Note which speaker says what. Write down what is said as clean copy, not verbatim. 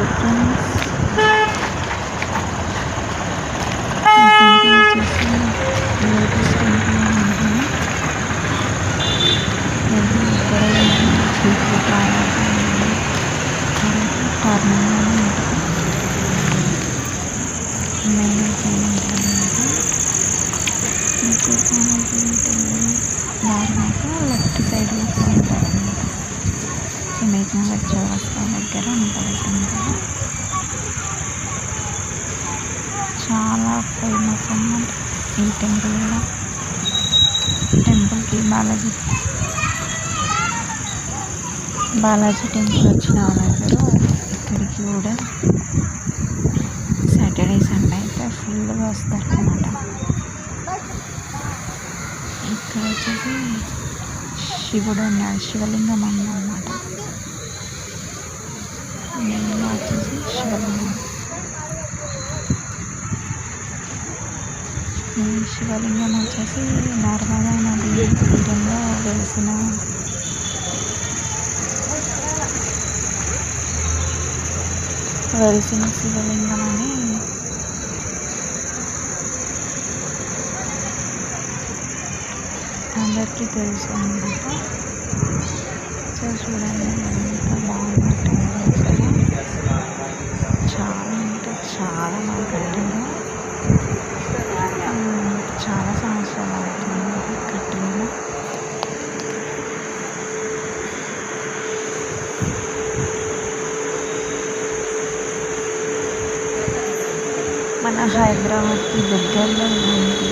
Speaker 1: Hello friends, వచ్చేసి lotus temple అని ఉంటుంది. అది ఇక్కడ జీపీ టర్నింగ్ అని ఉంటుంది. మెయిన్ ఉంటుంది అనమాట. మీకు టెంపుల్ దారినాక లెఫ్ట్ సైడ్లో ఉంటుంది అనమాట. హిమేజ్ నగర్ చౌరస్తా దగ్గర ఉంటుంది టెంపుల్. చాలా ఫేమస్ అన్నమాట ఈ టెంపుల్ కూడా. టెంపుల్కి బాలాజీ టెంపుల్ వచ్చిన వాళ్ళందరూ ఇక్కడికి కూడా సాటర్డే సండే అయితే ఫుల్గా వస్తారన్నమాట. ఇక్కడ వచ్చేసి శివుడు ఉన్నాడు, శివలింగం అన్నమాట. మెయిన్గా వచ్చేసి శివలింగం. ఈ శివలింగం వచ్చేసి నర్మదా నది తీరంలో వెలిసిన శివలింగం అని అందరికీ తెలుసు అన్నమాట. సో చూడండి ఎంత బాగున్నట్టు చాలా అంటే చాలా బాగా కట్టారు. చాలా సంవత్సరాలు అవుతుంది కట్టింది. మన హైదరాబాద్కి దగ్గరలో ఉంది.